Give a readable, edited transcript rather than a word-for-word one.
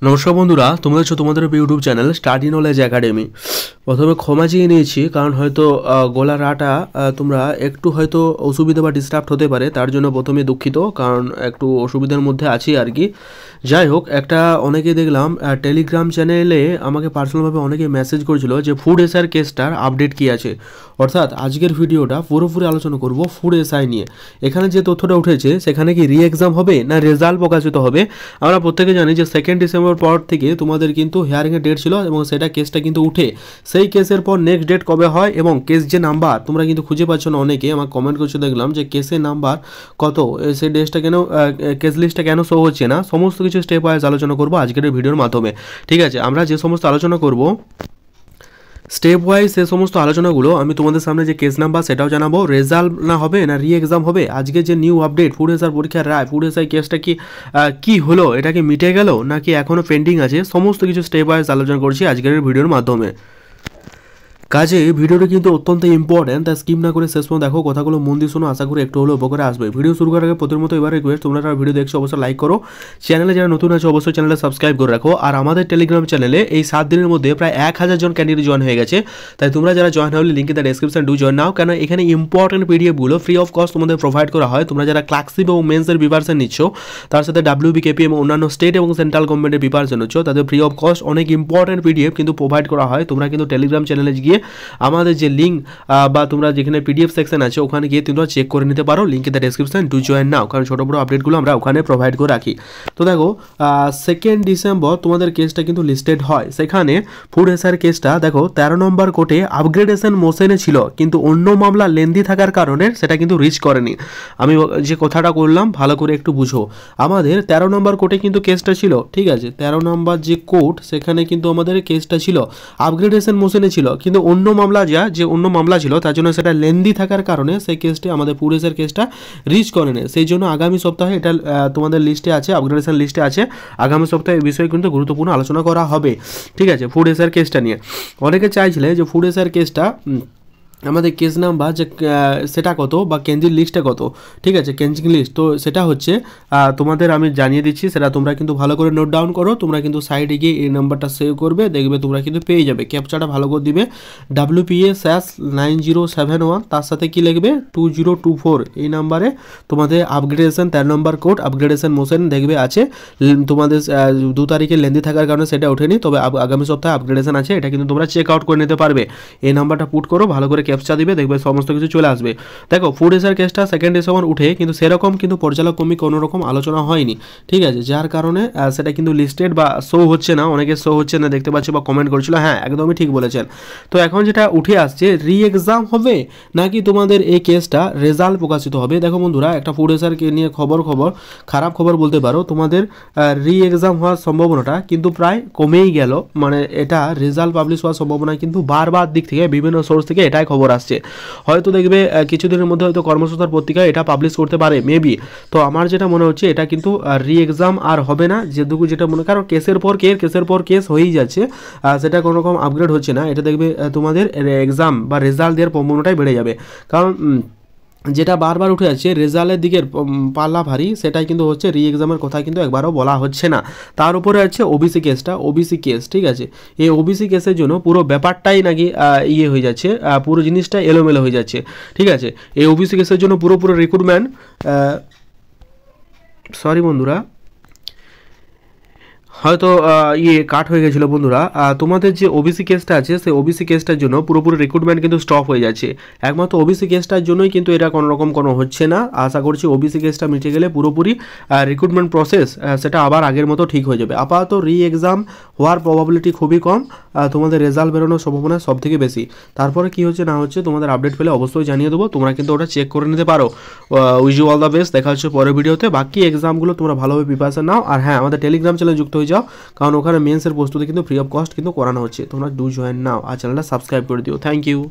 নমস্কার বন্ধুরা, তোমরা হচ্ছে তোমাদের YouTube channel study knowledge academy. প্রথমে ক্ষমা চেয়ে নিয়েছি, কারণ হয়তো গলার আটা তোমরা একটু হয়তো অসুবিধা বা ডিস্টার্ব হতে পারে, তার জন্য প্রথমে দুঃখিত, কারণ একটু অসুবিধার মধ্যে আছি আর কি। যাই হোক, একটা অনেকে দেখলাম টেলিগ্রাম চ্যানেলে আমাকে পার্সোনালভাবে অনেকে মেসেজ করেছিল যে ফুড এসআর কেসটার আপডেট কী আছে। অর্থাৎ আজকের ভিডিওটা পুরোপুরি আলোচনা করব ফুড এসআই নিয়ে। এখানে যে তথ্যটা উঠেছে সেখানে কি রি এক্সাম হবে না রেজাল্ট প্রকাশিত হবে। আমরা প্রত্যেকে জানি যে 2 ডিসেম্বর পর থেকে তোমাদের কিন্তু হিয়ারিংয়ের ডেট ছিল এবং সেটা কেসটা কিন্তু উঠে, সেই কেসের পর নেক্সট ডেট কবে হয় এবং কেস যে নাম্বার তোমরা কিন্তু খুঁজে পাচ্ছ না, অনেকে আমার কমেন্ট করছে দেখলাম যে কেসের নাম্বার কত, সেই ডেটটা কেন, কেস লিস্টটা কেন শো হচ্ছে না। সমস্ত কিছু স্টেপ ওয়াইজ আলোচনা করবো আজকের ভিডিওর মাধ্যমে। ঠিক আছে, আমরা যে সমস্ত আলোচনা করব স্টেপ ওয়াইজ সে সমস্ত আলোচনাগুলো আমি তোমাদের সামনে যে কেস নাম্বার সেটাও জানাবো, রেজাল্ট না হবে না রি এক্সাম হবে, আজকে যে নিউ আপডেট ফুড এসআই পরীক্ষার রায়, ফুড এসআই কেসটা কি হলো, এটা কি মিটে গেল নাকি এখনও পেন্ডিং আছে, সমস্ত কিছু স্টেপ ওয়াইজ আলোচনা করছি আজকের ভিডিওর মাধ্যমে। কাজে ভিডিওটা কিন্তু অত্যন্ত ইম্পর্টেন্ট, তাই স্কিপ না করে শেষ পর্যন্ত দেখো, কথাগুলো মন দিয়ে শোনো, আশা করি একটু হলেও উপকারে আসবে। ভিডিও শুরু করার আগে প্রতির মতো এবার রিকোয়েস্ট, তোমরা যারা ভিডিও দেখছো অবশ্যই লাইক করো, চ্যানেলে যারা নতুন আছে অবশ্যই চ্যানেলটা সাবস্ক্রাইব করে রাখো। আর আমাদের টেলিগ্রাম চ্যানেলে এই 7 দিনের মধ্যে প্রায় 1000 জন ক্যান্ডিডেট জয়েন হয়ে গেছে, তাই তোমরা যারা জয়েন হলে লিঙ্কে তার ডেসক্রিপশন ডু জয়েন নাও, কেন এখানে ইম্পর্টেন্ট পিডিএফগুলো ফ্রি অফ কস্ট তোমাদের প্রোভাইড করা হয়। তোমরা যারা ক্লার্কশিপ এবং মেন্সের প্রিপারেশন নিচ্ছ, তার সাথে WBKP এবং অন্যান্য স্টেট এবং সেন্ট্রাল গভর্নমেন্টের প্রিপারেশন হচ্ছ, তাদের ফ্রি অফ কস্ট অনেক ইম্পর্টেন্ট পিডিএফ কিন্তু প্রোভাইড করা হয়। তোমরা কিন্তু টেলিগ্রাম চ্যানেলে গিয়ে আমাদের যে লিঙ্ক বা তোমরা যেখানে পিডিএফ সেকশন আছে ওখানে গিয়ে তোমরা চেক করে নিতে পারো, লিঙ্কে দ্য ডেসক্রিপশন ডু জয়েন নাও, কারণ ছোটো বড়ো আপডেটগুলো আমরা ওখানে প্রোভাইড করে রাখি। তো দেখো 2 ডিসেম্বর তোমাদের কেসটা কিন্তু লিস্টেড হয়, সেখানে ফুড এসআর কেসটা দেখো 13 নম্বর কোর্টে আপগ্রেডেশন মোশনে ছিল, কিন্তু অন্য মামলা লেন্দি থাকার কারণে সেটা কিন্তু রিচ করেনি। আমি যে কথাটা করলাম ভালো করে একটু বুঝো, আমাদের 13 নম্বর কোর্টে কিন্তু কেসটা ছিল, ঠিক আছে, 13 নম্বর যে কোর্ট সেখানে কিন্তু আমাদের কেসটা ছিল আপগ্রেডেশন মোশনে ছিল, কিন্তু অন্য মামলা যে অন্য মামলা ছিল তার জন্য সেটা লেন্দি থাকার কারণে সেই কেসটি আমাদের ফুড এসআর কেসটা রিচ করেনি। সেই জন্য আগামী সপ্তাহে এটা তোমাদের লিস্টে আছে, আপগ্রেডেশন লিস্টে আছে, আগামী সপ্তাহে এই বিষয়ে কিন্তু গুরুত্বপূর্ণ আলোচনা করা হবে। ঠিক আছে, ফুড এসআর কেসটা নিয়ে অনেকে চাইছিলে যে ফুড এসআর কেসটা আমাদের কেস নাম্বার যে সেটা কত বা কেন্দ্রিক লিস্টটা কত। ঠিক আছে, কেন্দ্রিক লিস্ট তো সেটা হচ্ছে তোমাদের আমি জানিয়ে দিচ্ছি, সেটা তোমরা কিন্তু ভালো করে নোট ডাউন করো। তোমরা কিন্তু সাইডে গিয়ে এই নাম্বারটা সেভ করবে, দেখবে তোমরা কিন্তু পেয়ে যাবে, ক্যাপচাটা ভালো করে দিবে WPA/9071, তার সাথে কি লিখবে 2024, এই নাম্বারে তোমাদের আপগ্রেডেশন 13 নম্বর কোড আপগ্রেডেশন মোশন দেখবে আছে। তোমাদের 2 তারিখে লেন্দি থাকার কারণে সেটা ওঠেনি, তবে আগামী সপ্তাহে আপগ্রেডেশন আছে, এটা কিন্তু তোমরা চেক আউট করে নিতে পারবে। এই নাম্বারটা পুট করো, ভালো করে ক্যাপচা দিবে, দেখবে সমস্ত কিছু চলে আসবে। দেখো ফুড এসআর কেসটা 2 ডিসেম্বর উঠে, কিন্তু সেরকম কিন্তু পর্যালোক কমি কোনো রকম আলোচনা হয়নি। ঠিক আছে, যার কারণে সেটা কিন্তু লিস্টেড বা শো হচ্ছে না, অনেকে শো হচ্ছে না দেখতে পাচ্ছি বা কমেন্ট করছিল, হ্যাঁ একদমই ঠিক বলেছেন। তো এখন যেটা উঠে আসছে, রি এক্সাম হবে নাকি তোমাদের এই কেসটা রেজাল্ট প্রকাশিত হবে। দেখো বন্ধুরা, একটা ফুড এসআরকে নিয়ে খারাপ খবর বলতে পারো, তোমাদের রি এক্সাম হওয়ার সম্ভাবনাটা কিন্তু প্রায় কমেই গেল, মানে এটা রেজাল্ট পাবলিশ হওয়ার সম্ভাবনা কিন্তু বারবার দিক থেকে বিভিন্ন সোর্স থেকে এটাই খবর আসছে। হয়তো দেখবে কিছুদিনের মধ্যে হয়তো কর্মসূত্র পত্রিকা এটা পাবলিশ করতে পারে মেবি। তো আমার যেটা মনে হচ্ছে এটা কিন্তু রি এক্সাম আর হবে না, যেটা মনে, কারণ কেসের পর কেস হয়েই যাচ্ছে, সেটা কোনো রকম আপগ্রেড হচ্ছে না। এটা দেখবে তোমাদের এক্সাম বা রেজাল্ট দেওয়ার সম্ভাবনাটাই বেড়ে যাবে, কারণ যেটা বারবার উঠে যাচ্ছে রেজাল্টের দিকের পাল্লা ভারী, সেটাই কিন্তু হচ্ছে রি এক্সামের কথা কিন্তু একবারও বলা হচ্ছে না। তার উপরে আছে ওবিসি কেস। ঠিক আছে, এই ওবিসি কেসের জন্য পুরো ব্যাপারটাই নাকি হয়ে যাচ্ছে, পুরো জিনিসটা এলোমেলো হয়ে যাচ্ছে। ঠিক আছে, এই ওবিসি কেসের জন্য পুরো রিক্রুটমেন্ট, সরি বন্ধুরা, হয়তো কাট হয়ে গেছিলো বন্ধুরা। তোমাদের যে ওবিসি কেসটা আছে সেই ওবিসি কেসটার জন্য পুরোপুরি রিক্রুটমেন্ট কিন্তু স্টপ হয়ে যাচ্ছে, একমাত্র ওবিসি কেসটার জন্যই কিন্তু এটা কোনো রকম হচ্ছে না। আশা করছি ওবিসি কেসটা মিটে গেলে পুরোপুরি রিক্রুটমেন্ট প্রসেস সেটা আবার আগের মতো ঠিক হয়ে যাবে। আপাতত রি এক্সাম হওয়ার প্রবাবিলিটি খুবই কম, তোমাদের রেজাল্ট বেরোনোর সম্ভাবনা সব থেকে বেশি। তারপরে কি হচ্ছে না হচ্ছে তোমাদের আপডেট পেলে অবশ্যই জানিয়ে দেবো, তোমরা কিন্তু ওটা চেক করে নিতে পারো। Wish you all the best, দেখা হচ্ছে পরের ভিডিওতে। বাকি এক্সামগুলো তোমরা ভালোভাবে প্রিপারেশন নাও, আর হ্যাঁ আমাদের টেলিগ্রাম চ্যানেলে যুক্ত হয়ে যাও, কারণ ওখানে মেন্সের প্রস্তুতি কিন্তু ফ্রি অফ কস্ট কিন্তু করানো হচ্ছে। তোমরা ডু জয়েন নাও আর চ্যানেলটা সাবস্ক্রাইব করে দিও। Thank you.